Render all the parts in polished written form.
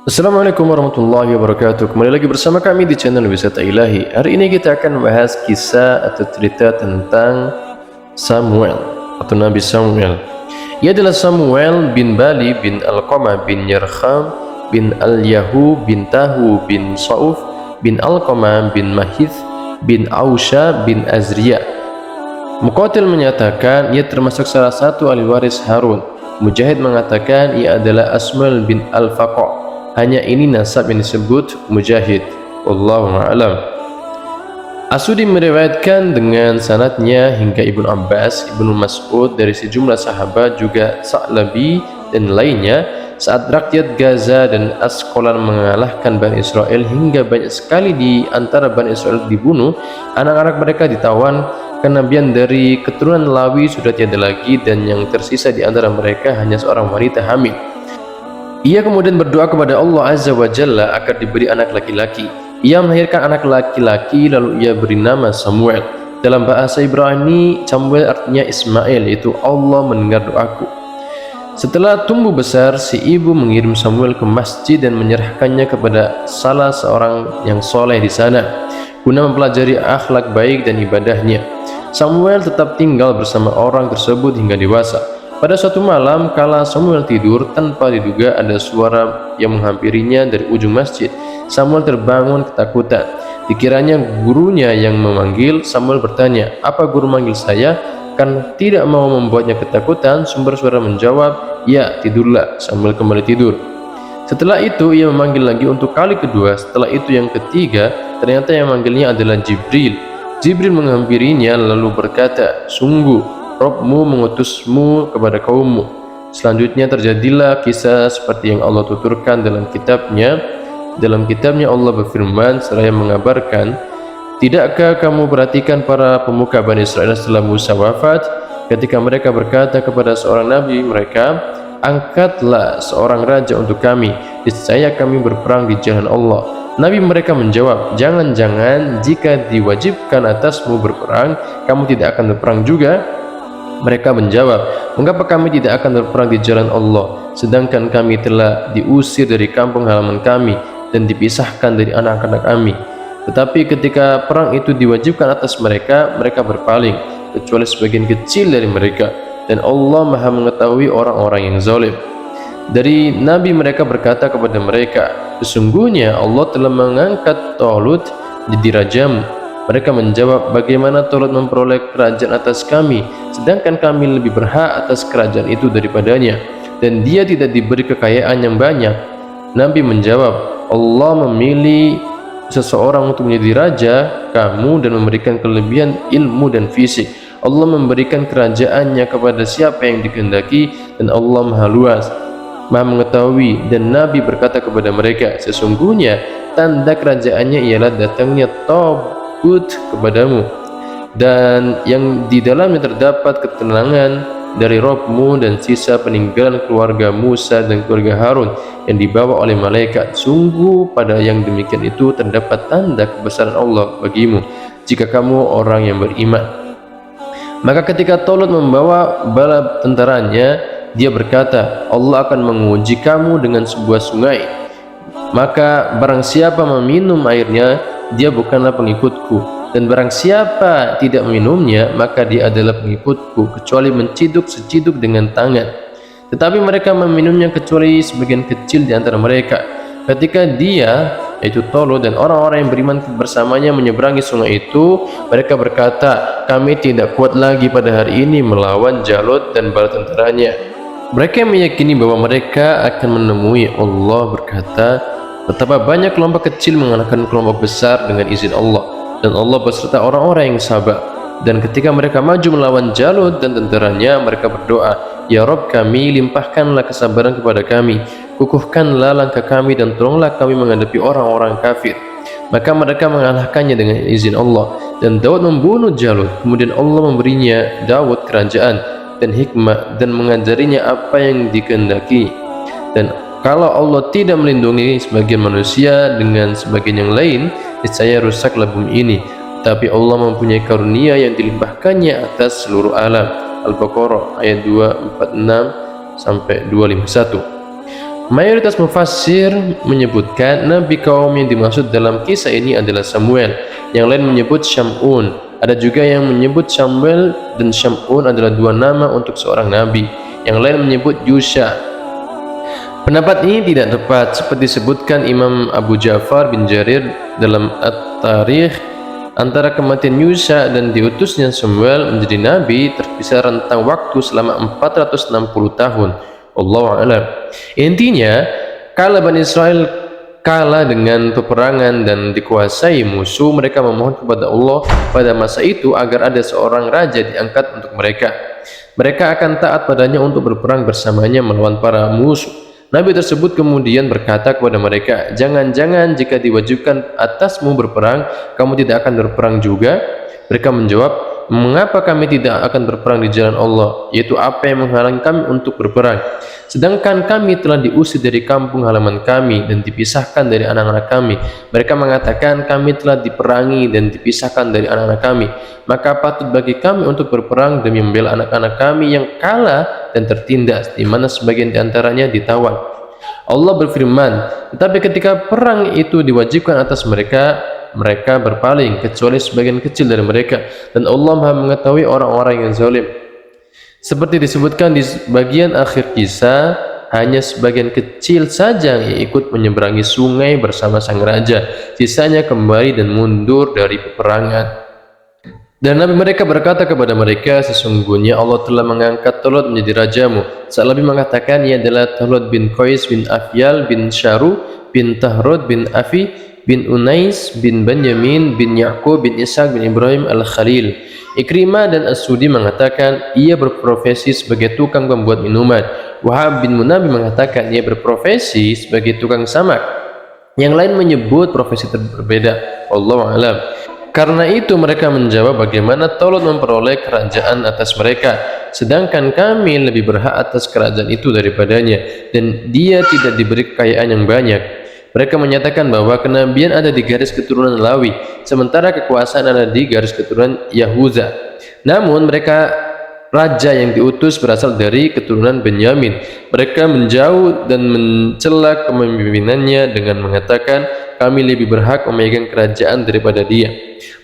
Assalamualaikum warahmatullahi wabarakatuh. Kembali lagi bersama kami di channel Wisata Ilahi. Hari ini kita akan membahas kisah atau cerita tentang Samuel atau Nabi Samuel. Ia adalah Samuel bin Bali bin Alqamah bin Yarham bin Al-Yahu bin Tahu bin Sauf bin Alqamah bin Mahith bin Ausha bin Azriya. Muqatil menyatakan ia termasuk salah satu ahli waris Harun. Mujahid mengatakan ia adalah Asmal bin Al-Faqa. Hanya ini nasab yang disebut Mujahid. Wallahu a'lam. Asudi meriwayatkan dengan sanadnya hingga Ibnu Abbas, Ibnu Mas'ud dari sejumlah sahabat juga Sa'labi dan lainnya saat rakyat Gaza dan Asqalan mengalahkan Bani Israel hingga banyak sekali di antara Bani Israel dibunuh, anak-anak mereka ditawan, kenabian dari keturunan Lawi sudah tiada lagi dan yang tersisa di antara mereka hanya seorang wanita hamil. Ia kemudian berdoa kepada Allah Azza wa Jalla agar diberi anak laki-laki. Ia melahirkan anak laki-laki lalu ia beri nama Samuel. Dalam bahasa Ibrani, Samuel artinya Ismail, yaitu Allah mendengar doaku. Setelah tumbuh besar, si ibu mengirim Samuel ke masjid dan menyerahkannya kepada salah seorang yang soleh di sana guna mempelajari akhlak baik dan ibadahnya. Samuel tetap tinggal bersama orang tersebut hingga dewasa. Pada suatu malam, kala Samuel tidur, tanpa diduga ada suara yang menghampirinya dari ujung masjid. Samuel terbangun ketakutan. Dikiranya gurunya yang memanggil. Samuel bertanya, "Apa guru manggil saya?" Kan tidak mau membuatnya ketakutan, sumber suara menjawab, "Ya, tidurlah." Samuel kembali tidur. Setelah itu ia memanggil lagi untuk kali kedua. Setelah itu yang ketiga, ternyata yang memanggilnya adalah Jibril. Jibril menghampirinya lalu berkata, "Sungguh Rabbmu mengutusmu kepada kaummu." Selanjutnya terjadilah kisah seperti yang Allah tuturkan dalam kitabnya. Dalam kitabnya Allah berfirman seraya mengabarkan, "Tidakkah kamu perhatikan para pemuka Bani Israel setelah Musa wafat, ketika mereka berkata kepada seorang nabi mereka, 'Angkatlah seorang raja untuk kami, niscaya kami berperang di jalan Allah.' Nabi mereka menjawab, 'Jangan-jangan jika diwajibkan atasmu berperang, kamu tidak akan berperang juga?' Mereka menjawab, 'Mengapa kami tidak akan berperang di jalan Allah, sedangkan kami telah diusir dari kampung halaman kami dan dipisahkan dari anak-anak kami?' Tetapi ketika perang itu diwajibkan atas mereka, mereka berpaling, kecuali sebagian kecil dari mereka, dan Allah Maha mengetahui orang-orang yang zalim. Dari Nabi mereka berkata kepada mereka, 'Sesungguhnya Allah telah mengangkat Talut jadi rajamu.' Mereka menjawab, 'Bagaimana Talut memperoleh kerajaan atas kami, sedangkan kami lebih berhak atas kerajaan itu daripadanya, dan dia tidak diberi kekayaan yang banyak?' Nabi menjawab, 'Allah memilih seseorang untuk menjadi raja kamu dan memberikan kelebihan ilmu dan fisik. Allah memberikan kerajaannya kepada siapa yang dikehendaki, dan Allah Maha Luas, Maha mengetahui.' Dan Nabi berkata kepada mereka, 'Sesungguhnya tanda kerajaannya ialah datangnya Tagut kepadamu, dan yang di dalamnya terdapat ketenangan dari Rabbmu dan sisa peninggalan keluarga Musa dan keluarga Harun yang dibawa oleh malaikat. Sungguh pada yang demikian itu terdapat tanda kebesaran Allah bagimu, jika kamu orang yang beriman.' Maka ketika Talut membawa bala tentaranya, dia berkata, 'Allah akan menguji kamu dengan sebuah sungai. Maka barang siapa meminum airnya, dia bukanlah pengikutku, dan barang siapa tidak meminumnya, maka dia adalah pengikutku, kecuali menciduk seciduk dengan tangan.' Tetapi mereka meminumnya kecuali sebagian kecil di antara mereka. Ketika dia, yaitu Talut dan orang-orang yang beriman bersamanya menyeberangi sungai itu, mereka berkata, 'Kami tidak kuat lagi pada hari ini melawan Jalut dan bala tentaranya.' Mereka meyakini bahwa mereka akan menemui Allah berkata, 'Betapa banyak kelompok kecil mengalahkan kelompok besar dengan izin Allah, dan Allah beserta orang-orang yang sabar.' Dan ketika mereka maju melawan Jalut dan tentaranya, mereka berdoa, 'Ya Rabb kami, limpahkanlah kesabaran kepada kami, kukuhkanlah langkah kami, dan tolonglah kami menghadapi orang-orang kafir.' Maka mereka mengalahkannya dengan izin Allah, dan Daud membunuh Jalut. Kemudian Allah memberinya Daud kerajaan dan hikmah, dan mengajarinya apa yang dikehendaki. Dan kalau Allah tidak melindungi sebagian manusia dengan sebagian yang lain, niscaya rusaklah bumi ini. Tapi Allah mempunyai karunia yang dilimpahkannya atas seluruh alam." Al-Baqarah ayat 246 sampai 251. Mayoritas mufassir menyebutkan nabi kaum yang dimaksud dalam kisah ini adalah Samuel. Yang lain menyebut Syamun. Ada juga yang menyebut Samuel dan Syamun adalah dua nama untuk seorang nabi. Yang lain menyebut Yusha. Pendapat ini tidak tepat seperti disebutkan Imam Abu Ja'far bin Jarir dalam At-Tarikh. Antara kematian Yusha dan diutusnya Samuel menjadi nabi terpisah rentang waktu selama 460 tahun. Wallahu a'lam. Intinya, kala Bani Israel kalah dengan peperangan dan dikuasai musuh, mereka memohon kepada Allah pada masa itu agar ada seorang raja diangkat untuk mereka. Mereka akan taat padanya untuk berperang bersamanya melawan para musuh. Nabi tersebut kemudian berkata kepada mereka, "Jangan-jangan jika diwajibkan atasmu berperang, kamu tidak akan berperang juga?" Mereka menjawab, "Mengapa kami tidak akan berperang di jalan Allah, yaitu apa yang menghalangi kami untuk berperang? Sedangkan kami telah diusir dari kampung halaman kami dan dipisahkan dari anak-anak kami." Mereka mengatakan, "Kami telah diperangi dan dipisahkan dari anak-anak kami. Maka patut bagi kami untuk berperang demi membela anak-anak kami yang kalah dan tertindas, di mana sebagian di antaranya ditawan." Allah berfirman, "Tetapi ketika perang itu diwajibkan atas mereka, mereka berpaling kecuali sebagian kecil dari mereka, dan Allah Maha mengetahui orang-orang yang zalim." Seperti disebutkan di bagian akhir kisah, hanya sebagian kecil saja yang ikut menyeberangi sungai bersama sang raja, sisanya kembali dan mundur dari peperangan. Dan Nabi mereka berkata kepada mereka, "Sesungguhnya Allah telah mengangkat Talut menjadi rajamu." Sa'labi mengatakan ia adalah Talut bin Qais bin Afyal bin Syaru bin Tahrud bin Afi bin Unais bin Benyamin bin Ya'qub bin Ishaq bin Ibrahim al-Khalil. Ikrimah dan As-Sudi mengatakan ia berprofesi sebagai tukang pembuat minuman. Wahab bin Munabi mengatakan ia berprofesi sebagai tukang samak. Yang lain menyebut profesi berbeda. Wallahu a'lam. Karena itu mereka menjawab, "Bagaimana Talut memperoleh kerajaan atas mereka, sedangkan kami lebih berhak atas kerajaan itu daripadanya, dan dia tidak diberi kekayaan yang banyak." Mereka menyatakan bahwa kenabian ada di garis keturunan Lawi, sementara kekuasaan ada di garis keturunan Yahuza. Namun mereka raja yang diutus berasal dari keturunan Benyamin. Mereka menjauh dan mencela kepemimpinannya dengan mengatakan, "Kami lebih berhak memegang kerajaan daripada dia."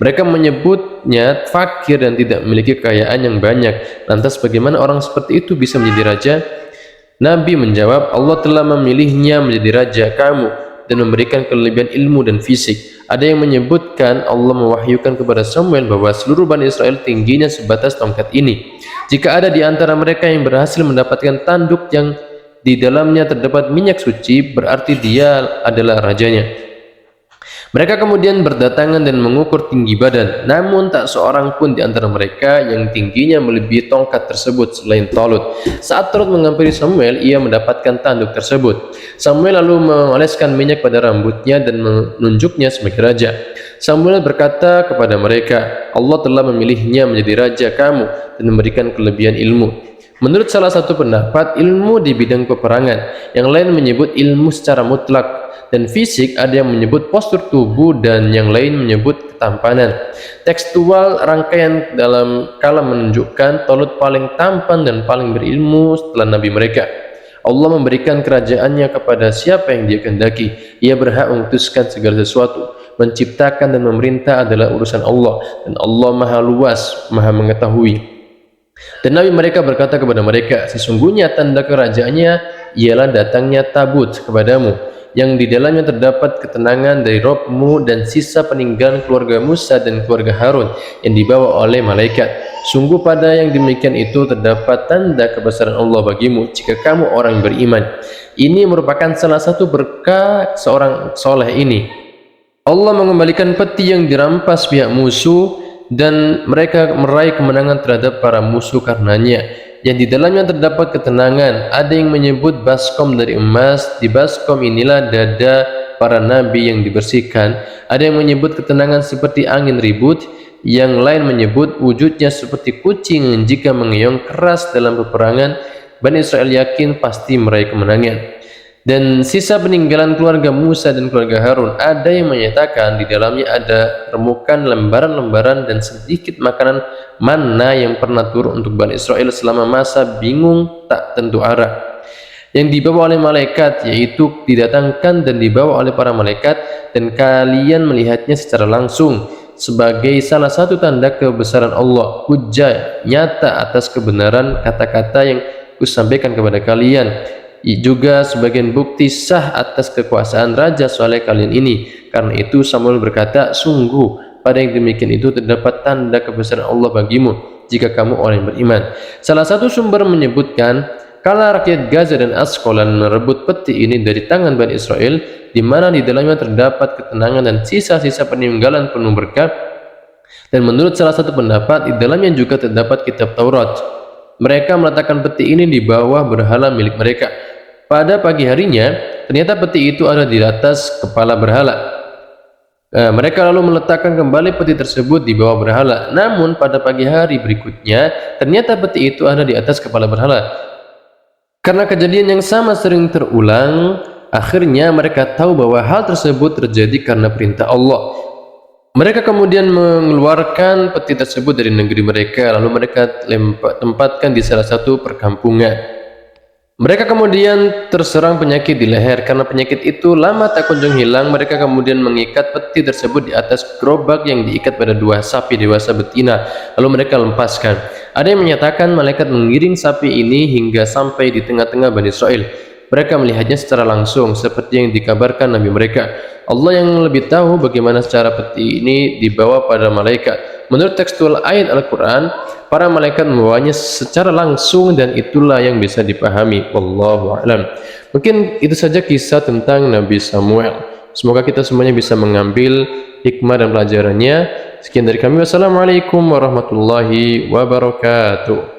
Mereka menyebutnya fakir dan tidak memiliki kekayaan yang banyak. Lantas bagaimana orang seperti itu bisa menjadi raja? Nabi menjawab, "Allah telah memilihnya menjadi raja kamu dan memberikan kelebihan ilmu dan fisik." Ada yang menyebutkan Allah mewahyukan kepada Samuel bahwa seluruh Bani Israel tingginya sebatas tongkat ini. Jika ada di antara mereka yang berhasil mendapatkan tanduk yang di dalamnya terdapat minyak suci, berarti dia adalah rajanya. Mereka kemudian berdatangan dan mengukur tinggi badan, namun tak seorang pun di antara mereka yang tingginya melebihi tongkat tersebut selain Talut. Saat Talut menghampiri Samuel, ia mendapatkan tanduk tersebut. Samuel lalu mengoleskan minyak pada rambutnya dan menunjuknya sebagai raja. Samuel berkata kepada mereka, "Allah telah memilihnya menjadi raja kamu dan memberikan kelebihan ilmu." Menurut salah satu pendapat, ilmu di bidang peperangan, yang lain menyebut ilmu secara mutlak dan fisik, ada yang menyebut postur tubuh, dan yang lain menyebut ketampanan. Tekstual rangkaian dalam kalam menunjukkan Talut paling tampan dan paling berilmu setelah nabi mereka. Allah memberikan kerajaannya kepada siapa yang dia kehendaki. Ia berhak memutuskan segala sesuatu. Menciptakan dan memerintah adalah urusan Allah, dan Allah Maha luas, Maha mengetahui. Dan Nabi mereka berkata kepada mereka, "Sesungguhnya tanda kerajaannya ialah datangnya tabut kepadamu, yang di dalamnya terdapat ketenangan dari Rabbmu dan sisa peninggalan keluarga Musa dan keluarga Harun yang dibawa oleh malaikat. Sungguh pada yang demikian itu terdapat tanda kebesaran Allah bagimu jika kamu orang beriman." Ini merupakan salah satu berkah seorang soleh ini. Allah mengembalikan peti yang dirampas pihak musuh, dan mereka meraih kemenangan terhadap para musuh karenanya, yang di dalamnya terdapat ketenangan. Ada yang menyebut baskom dari emas. Di baskom inilah dada para nabi yang dibersihkan. Ada yang menyebut ketenangan seperti angin ribut. Yang lain menyebut wujudnya seperti kucing yang jika mengeong keras dalam peperangan, Bani Israel yakin pasti meraih kemenangan. Dan sisa peninggalan keluarga Musa dan keluarga Harun, ada yang menyatakan di dalamnya ada remukan lembaran-lembaran dan sedikit makanan manna yang pernah turun untuk Bani Israel selama masa bingung tak tentu arah. yang dibawa oleh malaikat, yaitu didatangkan dan dibawa oleh para malaikat dan kalian melihatnya secara langsung sebagai salah satu tanda kebesaran Allah, hujjah nyata atas kebenaran kata-kata yang kusampaikan kepada kalian, juga sebagian bukti sah atas kekuasaan Raja Saleh kalian ini. Karena itu Samuel berkata, sungguh pada yang demikian itu terdapat tanda kebesaran Allah bagimu jika kamu orang yang beriman. Salah satu sumber menyebutkan kala rakyat Gaza dan Asqalan merebut peti ini dari tangan Bani Israel, di mana di dalamnya terdapat ketenangan dan sisa-sisa peninggalan penuh berkah, dan menurut salah satu pendapat di dalamnya juga terdapat kitab Taurat. Mereka meletakkan peti ini di bawah berhala milik mereka. Pada pagi harinya ternyata peti itu ada di atas kepala berhala. Mereka lalu meletakkan kembali peti tersebut di bawah berhala. Namun pada pagi hari berikutnya ternyata peti itu ada di atas kepala berhala. Karena kejadian yang sama sering terulang, akhirnya mereka tahu bahwa hal tersebut terjadi karena perintah Allah. Mereka kemudian mengeluarkan peti tersebut dari negeri mereka, lalu mereka tempatkan di salah satu perkampungan. Mereka kemudian terserang penyakit di leher. Karena penyakit itu lama tak kunjung hilang, mereka kemudian mengikat peti tersebut di atas gerobak yang diikat pada dua sapi dewasa betina, lalu mereka lepaskan. Ada yang menyatakan malaikat mengiring sapi ini hingga sampai di tengah-tengah Bani Israel. Mereka melihatnya secara langsung seperti yang dikabarkan Nabi mereka. Allah yang lebih tahu bagaimana secara peti ini dibawa pada malaikat. Menurut tekstual ayat Al-Quran, para malaikat membawanya secara langsung dan itulah yang bisa dipahami. Wallahu a'lam. Mungkin itu saja kisah tentang Nabi Samuel. Semoga kita semuanya bisa mengambil hikmah dan pelajarannya. Sekian dari kami. Wassalamualaikum warahmatullahi wabarakatuh.